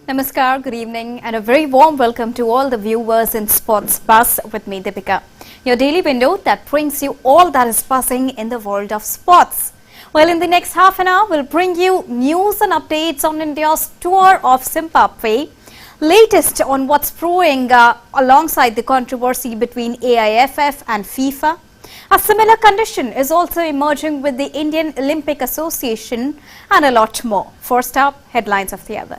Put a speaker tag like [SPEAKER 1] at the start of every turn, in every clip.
[SPEAKER 1] Namaskar, good evening and a very warm welcome to all the viewers in Sports Buzz with me Deepika. Your daily window that brings you all that is buzzing in the world of sports. Well, in the next half an hour, we'll bring you news and updates on India's tour of Zimbabwe, latest on what's brewing alongside the controversy between AIFF and FIFA. A similar condition is also emerging with the Indian Olympic Association and a lot more. First up, headlines of the hour.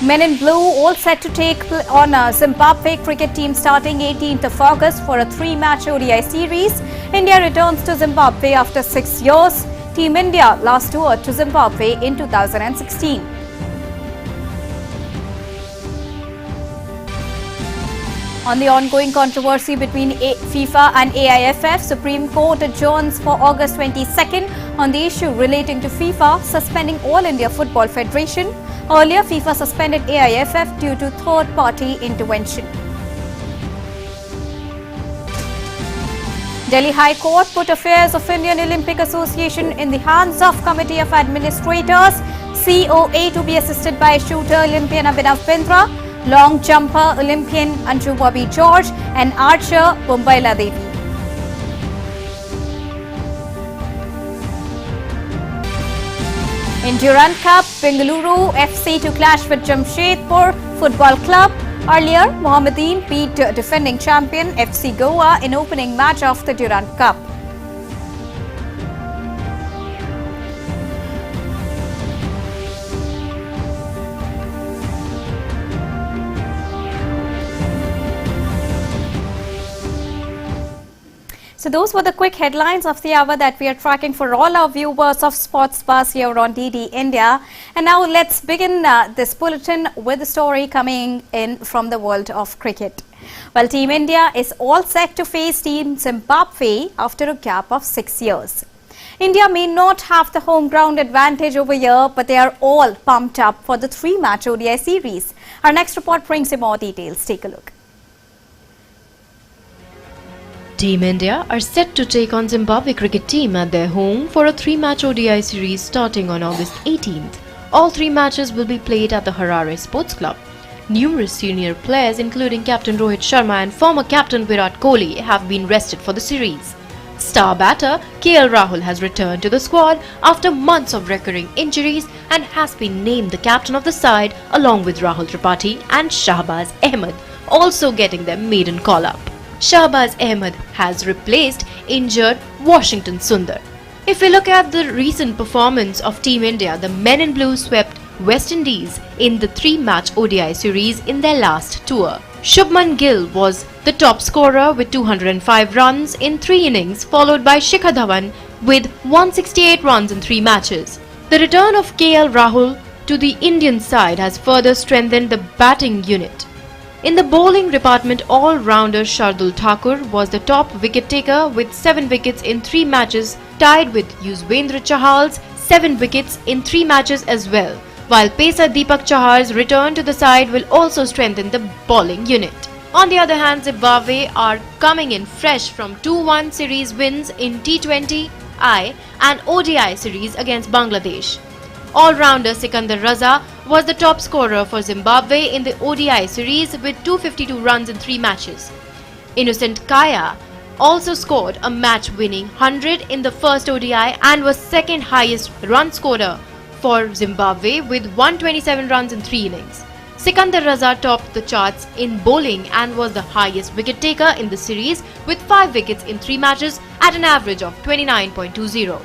[SPEAKER 1] Men in blue all set to take on a Zimbabwe cricket team starting 18th of August for a 3-match ODI series. India returns to Zimbabwe after 6 years. Team India last toured to Zimbabwe in 2016. On the ongoing controversy between FIFA and AIFF, Supreme Court adjourns for August 22nd on the issue relating to FIFA suspending All India Football Federation. Earlier, FIFA suspended AIFF due to third-party intervention. Delhi High Court put affairs of Indian Olympic Association in the hands of Committee of Administrators, COA to be assisted by shooter Olympian Abhinav Bindra, long jumper Olympian Anju Bobby George and archer Bumbaila Devi. In Durand Cup, Bengaluru FC to clash with Jamshedpur Football Club. Earlier, Mohammedan beat defending champion FC Goa in opening match of the Durand Cup. So those were the quick headlines of the hour that we are tracking for all our viewers of Sports Buzz here on DD India. And now let's begin this bulletin with a story coming in from the world of cricket. Well, Team India is all set to face Team Zimbabwe after a gap of 6 years. India may not have the home ground advantage over here, but they are all pumped up for the 3-match ODI series. Our next report brings you more details. Take a look.
[SPEAKER 2] Team India are set to take on Zimbabwe cricket team at their home for a 3-match ODI series starting on August 18th. All 3 matches will be played at the Harare Sports Club. Numerous senior players including Captain Rohit Sharma and former captain Virat Kohli have been rested for the series. Star batter KL Rahul has returned to the squad after months of recurring injuries and has been named the captain of the side along with Rahul Tripathi and Shahbaz Ahmed also getting their maiden call-up. Shahbaz Ahmed has replaced injured Washington Sundar. If we look at the recent performance of Team India, the men in blue swept West Indies in the 3-match ODI series in their last tour. Shubman Gill was the top scorer with 205 runs in 3 innings, followed by Shikhar Dhawan with 168 runs in 3 matches. The return of KL Rahul to the Indian side has further strengthened the batting unit. In the bowling department, all-rounder Shardul Thakur was the top wicket-taker with 7 wickets in 3 matches, tied with Yuzvendra Chahal's 7 wickets in 3 matches as well, while pacer Deepak Chahar's return to the side will also strengthen the bowling unit. On the other hand, Zimbabwe are coming in fresh from 2-1 series wins in T20I and ODI series against Bangladesh. All-rounder Sikandar Raza was the top scorer for Zimbabwe in the ODI series with 252 runs in 3 matches. Innocent Kaya also scored a match-winning 100 in the first ODI and was second highest run scorer for Zimbabwe with 127 runs in 3 innings. Sikandar Raza topped the charts in bowling and was the highest wicket-taker in the series with 5 wickets in 3 matches at an average of 29.20.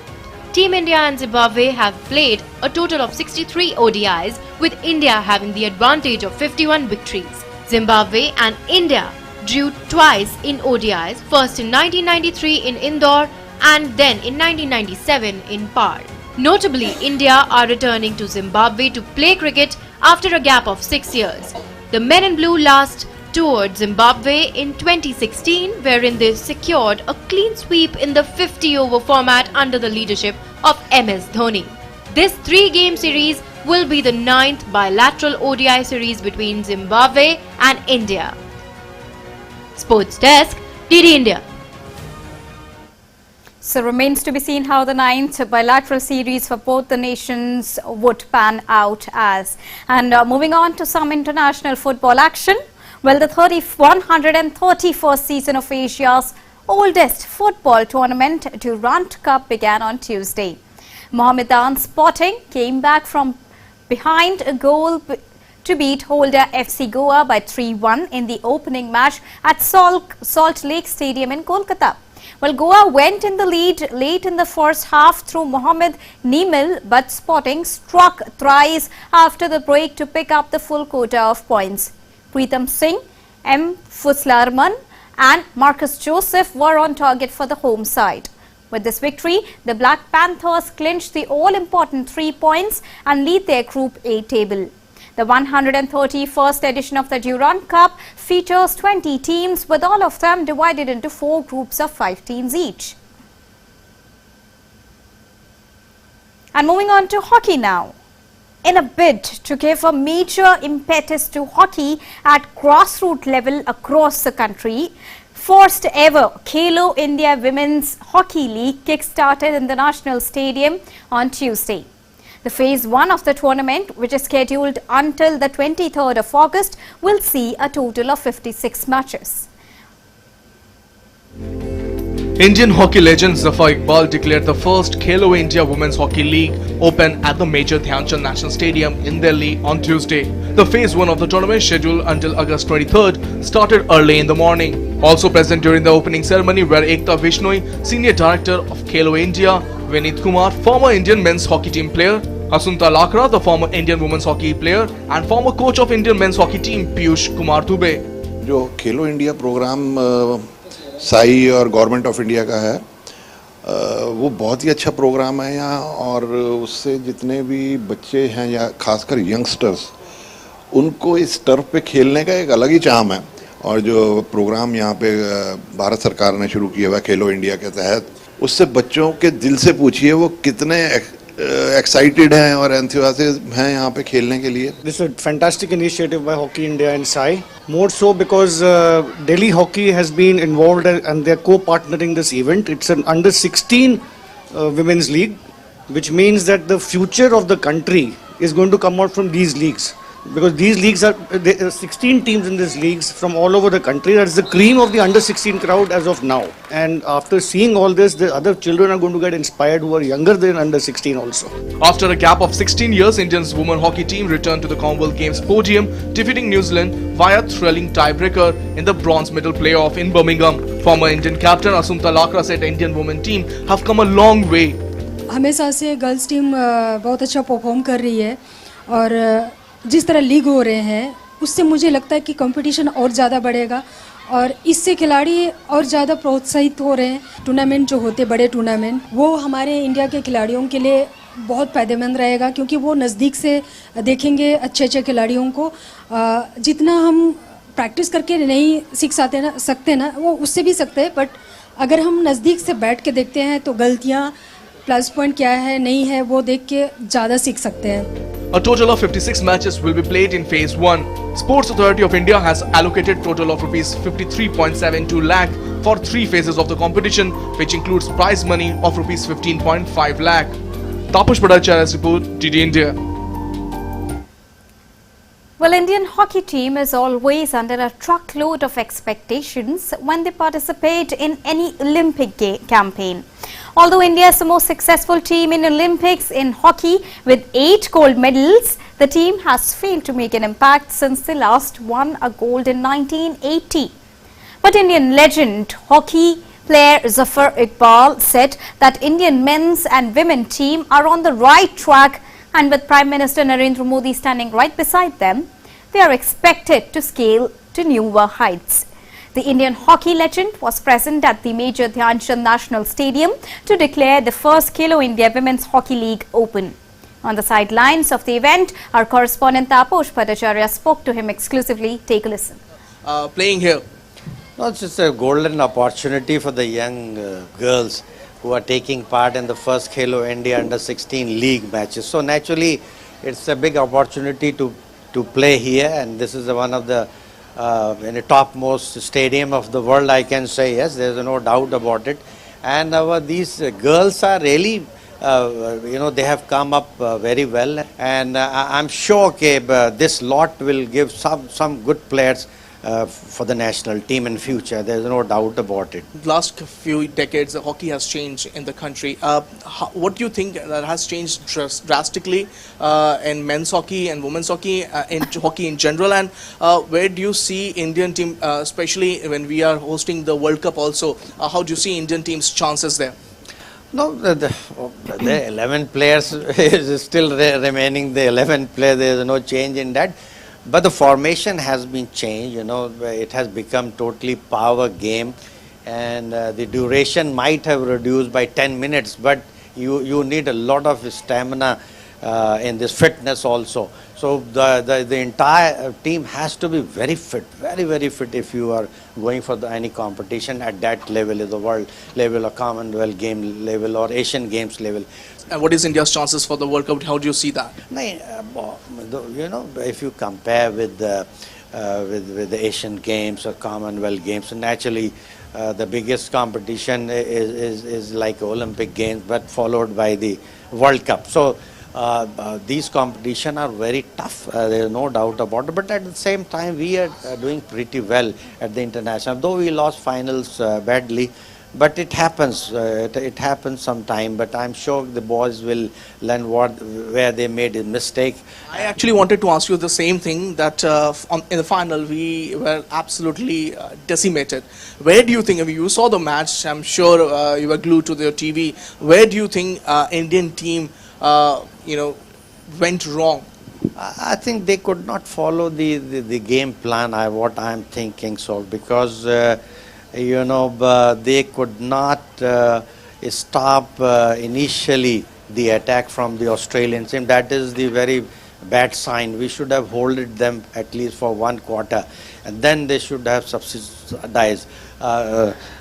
[SPEAKER 2] Team India and Zimbabwe have played a total of 63 ODIs, with India having the advantage of 51 victories. Zimbabwe and India drew twice in ODIs, first in 1993 in Indore and then in 1997 in Par. Notably, India are returning to Zimbabwe to play cricket after a gap of 6 years. The men in blue last toured Zimbabwe in 2016, wherein they secured a clean sweep in the 50-over format under the leadership of MS Dhoni. This 3-game series will be the 9th bilateral ODI series between Zimbabwe and India. Sports Desk, DD India.
[SPEAKER 1] So remains to be seen how the ninth bilateral series for both the nations would pan out as. And moving on to some international football action. Well, the 131st season of Asia's oldest football tournament, Durand Cup, began on Tuesday. Mohammedan Sporting came back from behind a goal to beat holder FC Goa by 3-1 in the opening match at Salt Lake Stadium in Kolkata. Well, Goa went in the lead late in the first half through Mohammed Nemil, but Sporting struck thrice after the break to pick up the full quota of points. Preetham Singh, M. Fuslarman and Marcus Joseph were on target for the home side. With this victory, the Black Panthers clinched the all-important 3 points and lead their Group A table. The 131st edition of the Durand Cup features 20 teams, with all of them divided into 4 groups of 5 teams each. And moving on to hockey now. In a bid to give a major impetus to hockey at grassroots level across the country, first ever Khelo India Women's Hockey League kick-started in the National Stadium on Tuesday. The Phase 1 of the tournament, which is scheduled until the 23rd of August, will see a total of 56 matches.
[SPEAKER 3] Indian hockey legend Zafar Iqbal declared the first Khelo India Women's Hockey League open at the Major Dhyan Chand National Stadium in Delhi on Tuesday. The Phase 1 of the tournament, scheduled until August 23rd, started early in the morning. Also present during the opening ceremony were Ekta Vishnoi, Senior Director of Khelo India, Vinit Kumar, former Indian men's hockey team player, Asunta Lakra, the former Indian women's hockey player, and former coach of Indian men's hockey team Piyush Kumar Dubey.
[SPEAKER 4] जो खेलो India programme Sai और government of India का है, वो बहुत ही अच्छा programme है यहाँ, और उससे जितने भी बच्चे हैं या खासकर यंगस्टर्स, उनको इस टर्फ पे खेलने का एक अलग ही चार्म है. और जो प्रोग्राम यहाँ पे भारत सरकार ने शुरू किया हुआ है खेलो इंडिया के तहत, उससे बच्चों के दिल से पूछिए वो कितने excited हैं और enthusiastic हैं यहाँ पे खेलने के लिए.
[SPEAKER 5] This is a fantastic initiative by Hockey India and SAI. More so because Delhi Hockey has been involved and they're co-partnering this event. It's an under 16 women's league, which means that the future of the country is going to come out from these leagues. Because these leagues are, there are 16 teams in these leagues from all over the country. That's the cream of the under 16 crowd as of now. And after seeing all this, the other children are going to get inspired who are younger than under 16 also.
[SPEAKER 3] After a gap of 16 years, India's women hockey team returned to the Commonwealth Games podium, defeating New Zealand via thrilling tiebreaker in the bronze medal playoff in Birmingham. Former Indian captain Asunta Lakra said the Indian women team have come a long way.
[SPEAKER 6] हमेशा से girls team बहुत अच्छा perform कर रही है, और जिस तरह लीग हो रहे हैं उससे मुझे लगता है कि कंपटीशन और ज़्यादा बढ़ेगा, और इससे खिलाड़ी और ज़्यादा प्रोत्साहित हो रहे हैं. टूर्नामेंट जो होते बड़े टूर्नामेंट, वो हमारे इंडिया के खिलाड़ियों के लिए बहुत फ़ायदेमंद रहेगा, क्योंकि वो नज़दीक से देखेंगे अच्छे अच्छे खिलाड़ियों को. जितना हम प्रैक्टिस करके नहीं सीख सकते ना, वो उससे भी सकते हैं, बट अगर हम नज़दीक से बैठ के देखते हैं तो गलतियाँ, प्लस पॉइंट क्या है नहीं है, वो देख के ज़्यादा सीख सकते हैं.
[SPEAKER 3] A total of 56 matches will be played in Phase 1. Sports Authority of India has allocated total of Rs 53.72 lakh for 3 phases of the competition, which includes prize money of Rs 15.5 lakh. Tapush Bhattacharya's report, DD India.
[SPEAKER 1] Well, Indian hockey team is always under a truckload of expectations when they participate in any Olympic campaign. Although India is the most successful team in Olympics in hockey with 8 gold medals, the team has failed to make an impact since they last won a gold in 1980. But Indian legend hockey player Zafar Iqbal said that Indian men's and women team are on the right track, and with Prime Minister Narendra Modi standing right beside them, they are expected to scale to newer heights. The Indian hockey legend was present at the Major Dhyan Chand National Stadium to declare the first Khelo India Women's Hockey League open. On the sidelines of the event, our correspondent Tapush Bhattacharya spoke to him exclusively. Take a listen.
[SPEAKER 3] Playing here.
[SPEAKER 7] No, it's just a golden opportunity for the young girls who are taking part in the first Khelo India Under 16 League matches. So naturally, it's a big opportunity to play here, and this is one of the in the topmost stadium of the world, I can say. Yes, there's no doubt about it. And these girls are really, they have come up very well. And I'm sure this lot will give some good players for the national team in future. There's no doubt about it.
[SPEAKER 3] Last few decades, hockey has changed in the country. What do you think that has changed drastically in men's hockey and women's hockey, in hockey in general? And where do you see Indian team, especially when we are hosting the World Cup also, how do you see Indian team's chances there?
[SPEAKER 7] No, the 11 players is still remaining the 11 players. There is no change in that. But the formation has been changed, it has become totally power game, and the duration might have reduced by 10 minutes, but you need a lot of stamina in this fitness also. So the entire team has to be very fit, very, very fit if you are going for any competition at that level, the world level or Commonwealth game level or Asian Games level.
[SPEAKER 3] And what is India's chances for the World Cup? How do you see that?
[SPEAKER 7] If you compare with the Asian Games or Commonwealth Games, naturally the biggest competition is like Olympic Games, but followed by the World Cup. So these competitions are very tough, there is no doubt about it, but at the same time we are doing pretty well at the international, though we lost finals badly. But it happens. It happens sometime. But I'm sure the boys will learn where they made a mistake.
[SPEAKER 3] I actually wanted to ask you the same thing. That in the final we were absolutely decimated. Where do you think? I mean, you saw the match. I'm sure you were glued to the TV. Where do you think Indian team, went wrong?
[SPEAKER 7] I think they could not follow the game plan. What I'm thinking so, because. They could not stop initially the attack from the Australian team. That is the very bad sign. We should have holded them at least for one quarter, and then they should have subsidized.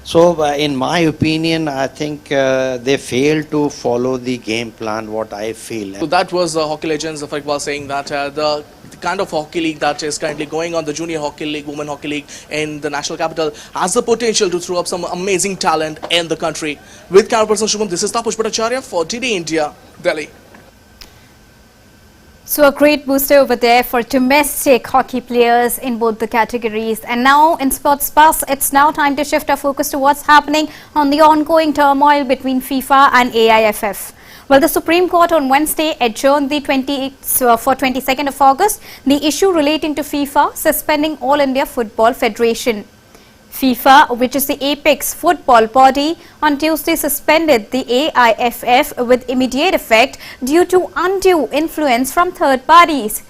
[SPEAKER 7] So in my opinion, I think they failed to follow the game plan, what I feel.
[SPEAKER 3] So that was Hockey Legends of Iqbal saying that the kind of hockey league that is currently going on, the Junior Hockey League, Women Hockey League in the national capital, has the potential to throw up some amazing talent in the country. With camera person Shubham, this is Tapush Bhattacharya for Today India, Delhi.
[SPEAKER 1] So a great booster over there for domestic hockey players in both the categories. And now in Sports Bus, it's now time to shift our focus to what's happening on the ongoing turmoil between FIFA and AIFF. Well, the Supreme Court on Wednesday adjourned for 22nd of August the issue relating to FIFA suspending All India Football Federation. FIFA, which is the apex football body, on Tuesday suspended the AIFF with immediate effect due to undue influence from third parties.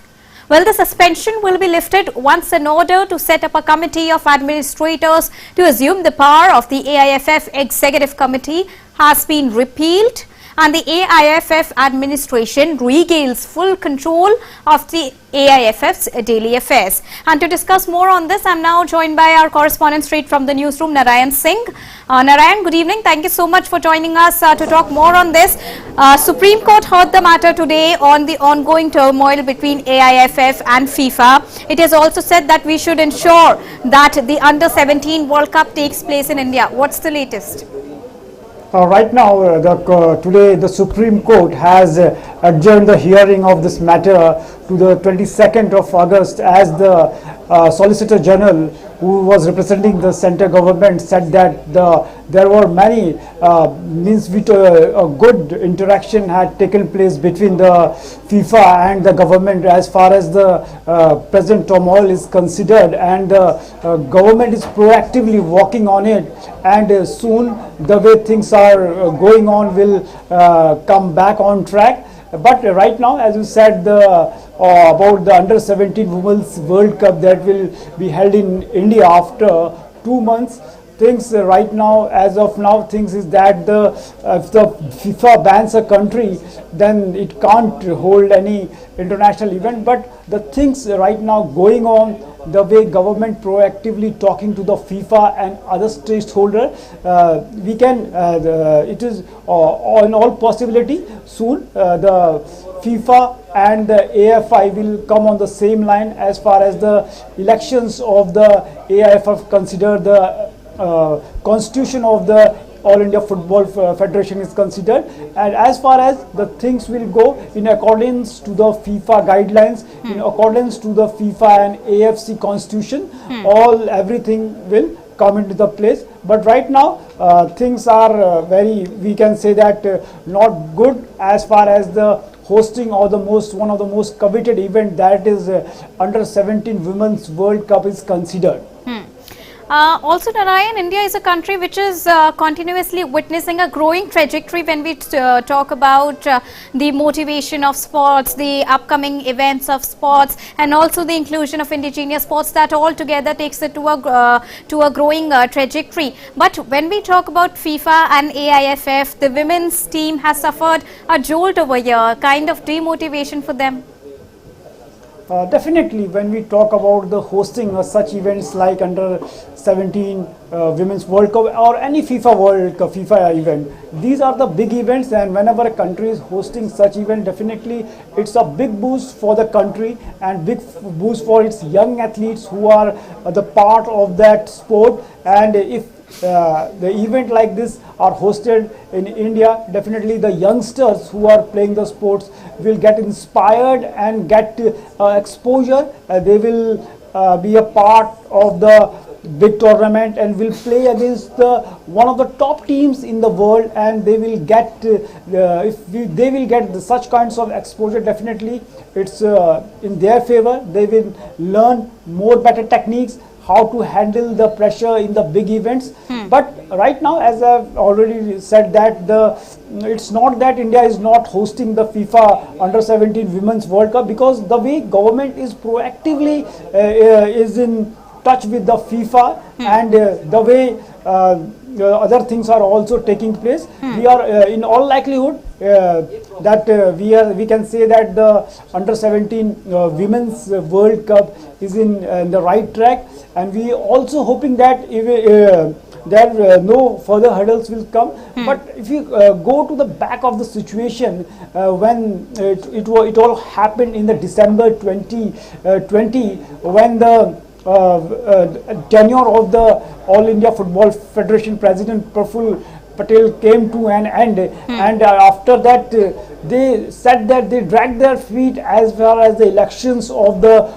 [SPEAKER 1] Well, the suspension will be lifted once an order to set up a committee of administrators to assume the power of the AIFF Executive Committee has been repealed, and the AIFF administration regains full control of the AIFF's daily affairs. And to discuss more on this, I'm now joined by our correspondent straight from the newsroom, Narayan Singh. Narayan, good evening. Thank you so much for joining us to talk more on this. Supreme Court heard the matter today on the ongoing turmoil between AIFF and FIFA. It has also said that we should ensure that the Under-17 World Cup takes place in India. What's the latest?
[SPEAKER 8] Right now, today the Supreme Court has adjourned the hearing of this matter to the 22nd of August, as the Solicitor General, who was representing the centre government, said that there were many good interaction had taken place between the FIFA and the government as far as the present turmoil is considered, and the government is proactively working on it, and soon the way things are going on will come back on track. But right now, as you said, about the Under-17 Women's World Cup that will be held in India after 2 months, things right now, as of now, things is that if the FIFA bans a country, then it can't hold any international event. But the things right now going on, the way government proactively talking to the FIFA and other stakeholders, we can, it is in all possibility soon the FIFA and the AIFF will come on the same line as far as the elections of the AIFF consider the constitution of the All India Football Federation is considered, and as far as the things will go in accordance to the FIFA guidelines, in accordance to the FIFA and AFC constitution, everything will come into the place. But right now things are we can say that not good as far as the hosting or one of the most coveted event, that is under 17 Women's World Cup is considered.
[SPEAKER 1] Also, Narayan, India is a country which is continuously witnessing a growing trajectory when we talk about the motivation of sports, the upcoming events of sports, and also the inclusion of indigenous sports. That all together takes it to a growing trajectory. But when we talk about FIFA and AIFF, the women's team has suffered a jolt over here, kind of demotivation for them.
[SPEAKER 8] Definitely, when we talk about the hosting of such events like under 17 Women's World Cup or any FIFA World Cup, FIFA event, these are the big events, and whenever a country is hosting such event, definitely it's a big boost for the country and big boost for its young athletes who are the part of that sport. And if the event like this are hosted in India, definitely the youngsters who are playing the sports will get inspired and get exposure. They will be a part of the big tournament and will play against one of the top teams in the world, and they will get they will get such kinds of exposure. Definitely it's in their favor. They will learn more better techniques, how to handle the pressure in the big events. But right now, as I've already said, that it's not that India is not hosting the FIFA under 17 Women's World Cup, because the way government is proactively is in touch with the FIFA and the way other things are also taking place. We are in all likelihood that we can say that the under 17 Women's World Cup is in the right track, and we also hoping that there no further hurdles will come. But if you go to the back of the situation, when it all happened in the December 2020, when the tenure of the All India Football Federation President Praful Patel came to an end, and after that they said that they dragged their feet as far as the elections of the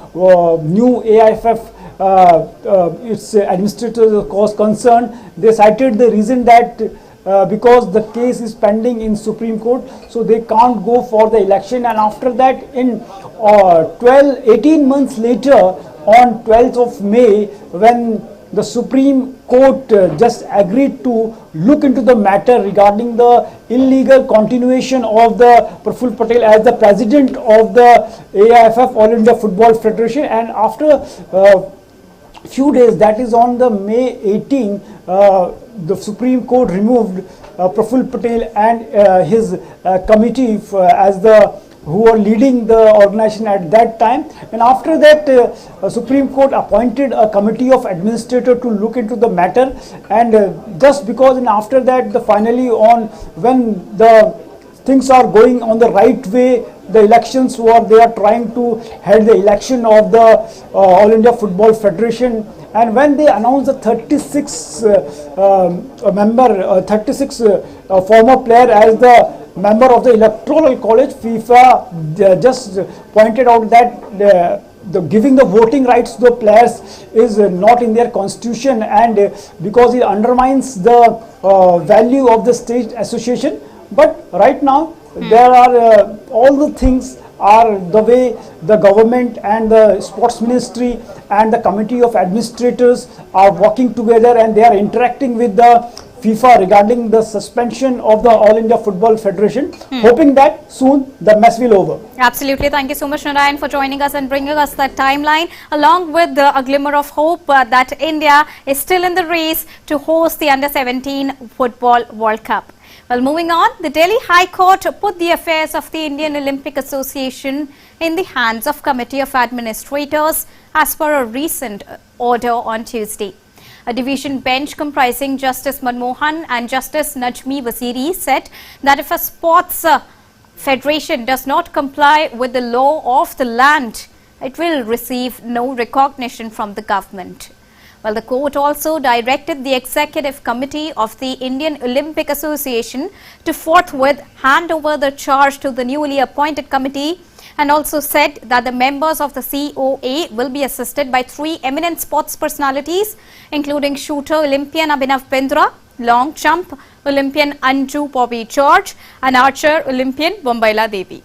[SPEAKER 8] new AIFF its administrators was concerned. They cited the reason that because the case is pending in Supreme Court, so they can't go for the election. And after that, in 18 months later, on 12th of May, when the Supreme Court just agreed to look into the matter regarding the illegal continuation of the Praful Patel as the president of the AIFF, All India Football Federation, and after few days, that is on the May 18, the Supreme Court removed Praful Patel and his committee as who were leading the organization at that time. And after that, Supreme Court appointed a committee of administrators to look into the matter. And just because, and after that, finally when the things are going on the right way, the elections they are trying to head the election of the All India Football Federation, and when they announced the 36 former player as the member of the Electoral College, FIFA just pointed out that giving the voting rights to the players is not in their constitution, and because it undermines the value of the state association. But right now there are all the things are the way the government and the sports ministry and the committee of administrators are working together, and they are interacting with the FIFA regarding the suspension of the All India Football Federation, hoping that soon the mess will over.
[SPEAKER 1] Absolutely. Thank you so much, Narayan, for joining us and bringing us that timeline, along with a glimmer of hope that India is still in the race to host the Under-17 Football World Cup. Well, moving on, the Delhi High Court put the affairs of the Indian Olympic Association in the hands of Committee of Administrators as per a recent order on Tuesday. A division bench comprising Justice Manmohan and Justice Najmi Waziri said that if a sports federation does not comply with the law of the land, it will receive no recognition from the government. Well, the court also directed the Executive Committee of the Indian Olympic Association to forthwith hand over the charge to the newly appointed committee, and also said that the members of the COA will be assisted by 3 eminent sports personalities, including shooter Olympian Abhinav Bindra, long jump Olympian Anju Bobby George, and archer Olympian Bombaila Devi.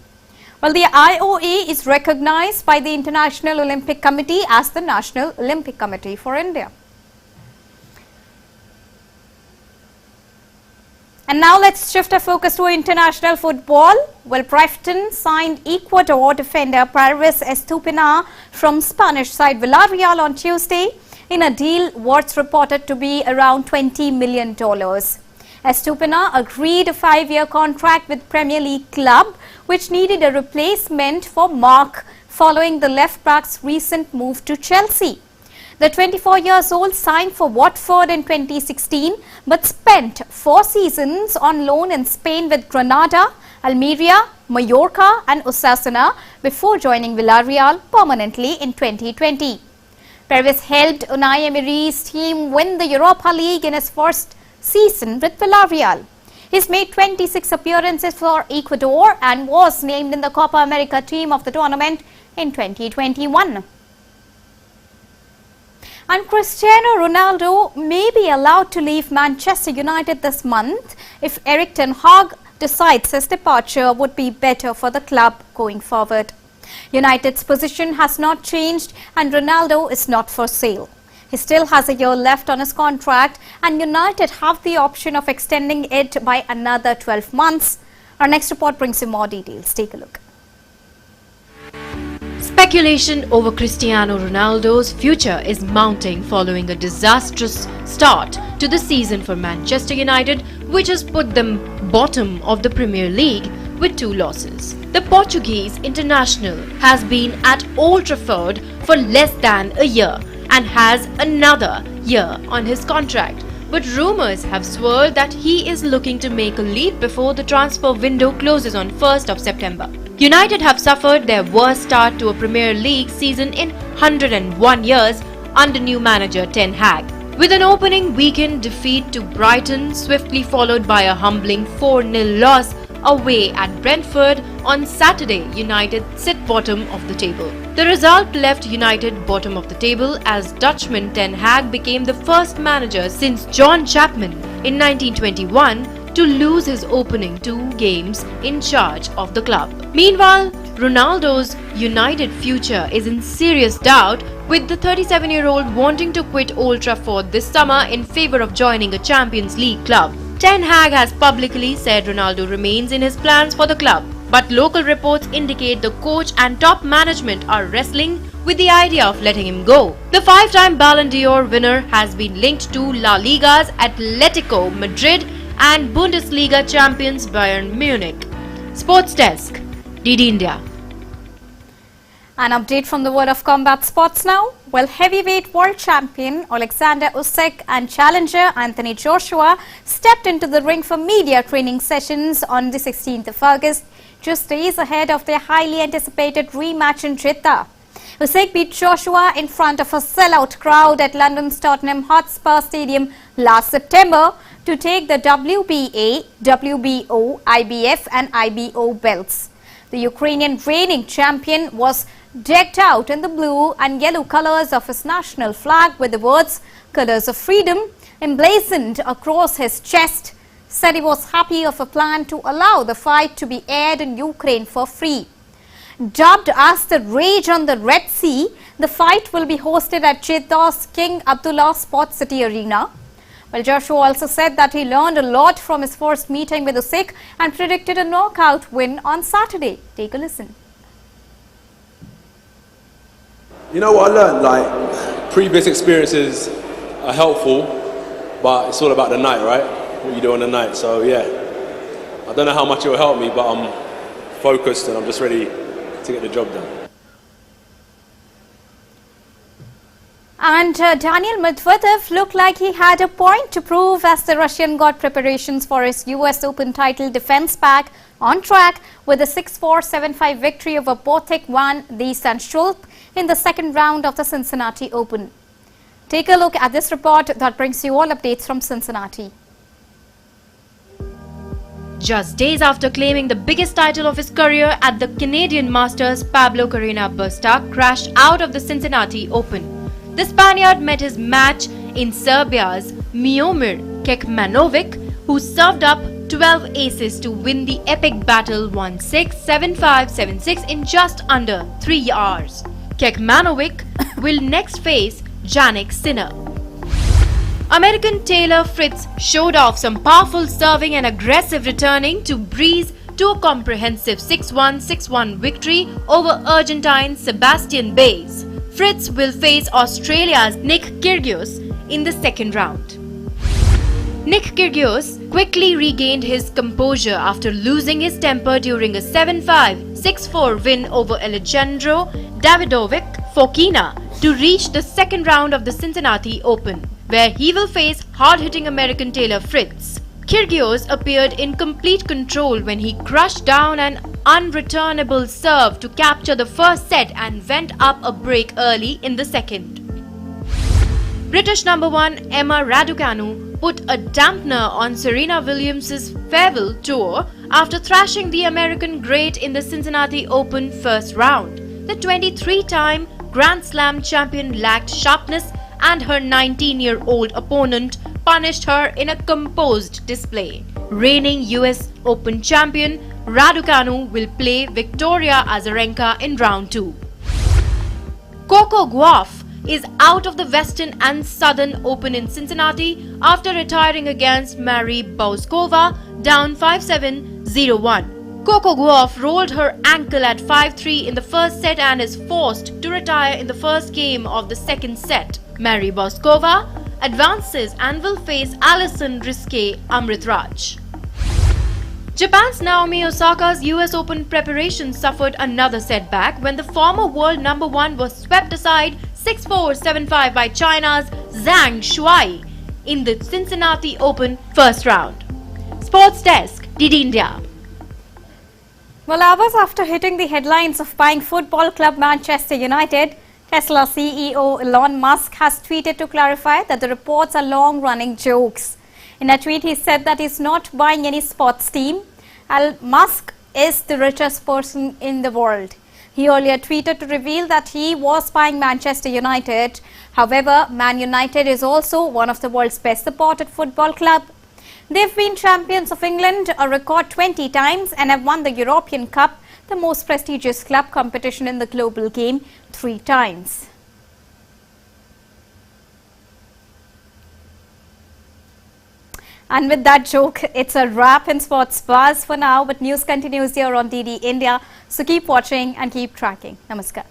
[SPEAKER 1] Well, the IOA is recognized by the International Olympic Committee as the National Olympic Committee for India. And now let's shift our focus to international football. Well, Brighton signed Ecuador defender Paris Estupina from Spanish side Villarreal on Tuesday in a deal worth reported to be around $20 million. Estupina agreed a 5-year contract with Premier League club, which needed a replacement for Mark following the left-back's recent move to Chelsea. The 24-year-old signed for Watford in 2016 but spent 4 seasons on loan in Spain with Granada, Almeria, Mallorca and Osasuna before joining Villarreal permanently in 2020. Paris helped Unai Emery's team win the Europa League in his first season with Villarreal. He's made 26 appearances for Ecuador and was named in the Copa America team of the tournament in 2021. And Cristiano Ronaldo may be allowed to leave Manchester United this month if Erik ten Hag decides his departure would be better for the club going forward. United's position has not changed and Ronaldo is not for sale. He still has a year left on his contract and United have the option of extending it by another 12 months. Our next report brings you more details. Take a look.
[SPEAKER 2] Speculation over Cristiano Ronaldo's future is mounting following a disastrous start to the season for Manchester United, which has put them bottom of the Premier League with 2 losses. The Portuguese international has been at Old Trafford for less than a year and has another year on his contract. But rumours have swirled that he is looking to make a leap before the transfer window closes on 1st of September. United have suffered their worst start to a Premier League season in 101 years under new manager Ten Hag. With an opening weekend defeat to Brighton swiftly followed by a humbling 4-0 loss away at Brentford on Saturday, United sit bottom of the table. The result left United bottom of the table as Dutchman Ten Hag became the first manager since John Chapman in 1921 to lose his opening 2 games in charge of the club. Meanwhile, Ronaldo's United future is in serious doubt, with the 37-year-old wanting to quit Old Trafford this summer in favour of joining a Champions League club. Ten Hag has publicly said Ronaldo remains in his plans for the club, but local reports indicate the coach and top management are wrestling with the idea of letting him go. The 5-time Ballon d'Or winner has been linked to La Liga's Atletico Madrid and Bundesliga champions Bayern Munich. Sports Desk, DD India.
[SPEAKER 1] An update from the world of combat sports now. Well, heavyweight world champion Alexander Usyk and challenger Anthony Joshua stepped into the ring for media training sessions on the 16th of August, just days ahead of their highly anticipated rematch in Jeddah. Usyk beat Joshua in front of a sellout crowd at London's Tottenham Hotspur Stadium last September to take the WBA, WBO, IBF and IBO belts. The Ukrainian reigning champion was decked out in the blue and yellow colors of his national flag with the words "Colors of Freedom" emblazoned across his chest. Said he was happy of a plan to allow the fight to be aired in Ukraine for free. Dubbed as the Rage on the Red Sea, the fight will be hosted at Jeddah's King Abdullah Sports City Arena. Well, Joshua also said that he learned a lot from his first meeting with Usyk and predicted a knockout win on Saturday. Take a listen.
[SPEAKER 9] You know what I learned? Like, previous experiences are helpful, but it's all about the night, right? What you do on the night. So yeah, I don't know how much it will help me, but I'm focused and I'm just ready to get the job done.
[SPEAKER 1] And Daniel Medvedev looked like he had a point to prove as the Russian got preparations for his US Open title defense back on track with a 6-4, 7-5 victory over Botic 1 the Sanchulp in the second round of the Cincinnati Open. Take a look at this report that brings you all updates from Cincinnati.
[SPEAKER 2] Just days after claiming the biggest title of his career at the Canadian Masters, Pablo Carreño Busta crashed out of the Cincinnati Open. The Spaniard met his match in Serbia's Miomir Kekmanovic, who served up 12 aces to win the epic battle 1-6, 7-5, 7-6 in just under 3 hours. Kekmanovic will next face Jannik Sinner. American Taylor Fritz showed off some powerful serving and aggressive returning to breeze to a comprehensive 6-1, 6-1 victory over Argentine Sebastian Baez. Fritz will face Australia's Nick Kyrgios in the second round. Nick Kyrgios quickly regained his composure after losing his temper during a 7-5, 6-4 win over Alejandro Davidovic Fokina to reach the second round of the Cincinnati Open, where he will face hard-hitting American Taylor Fritz. Kyrgios appeared in complete control when he crushed down an unreturnable serve to capture the first set and went up a break early in the second. British number 1 Emma Raducanu put a dampener on Serena Williams' farewell tour after thrashing the American great in the Cincinnati Open first round. The 23-time Grand Slam champion lacked sharpness and her 19-year-old opponent punished her in a composed display. Reigning US Open champion Raducanu will play Victoria Azarenka in round 2. Coco Gauff is out of the Western and Southern Open in Cincinnati after retiring against Mary Bauskova down 5-7, 0-1. Coco Gauff rolled her ankle at 5-3 in the first set and is forced to retire in the first game of the second set. Mary Bauskova advances and will face Alison Risque-Amritraj. Japan's Naomi Osaka's US Open preparation suffered another setback when the former world number 1 was swept aside 6-4, 7-5 by China's Zhang Shuai in the Cincinnati Open first round. Sports Desk, DD India.
[SPEAKER 1] Well, hours after hitting the headlines of buying football club Manchester United, Tesla CEO Elon Musk has tweeted to clarify that the reports are long-running jokes. In a tweet, he said that he's not buying any sports team. Musk is the richest person in the world. He earlier tweeted to reveal that he was buying Manchester United. However, Man United is also one of the world's best supported football club. They've been champions of England a record 20 times and have won the European Cup, the most prestigious club competition in the global game, 3 times. And with that joke, it's a wrap in Sports Buzz for now, but news continues here on DD India. So keep watching and keep tracking. Namaskar.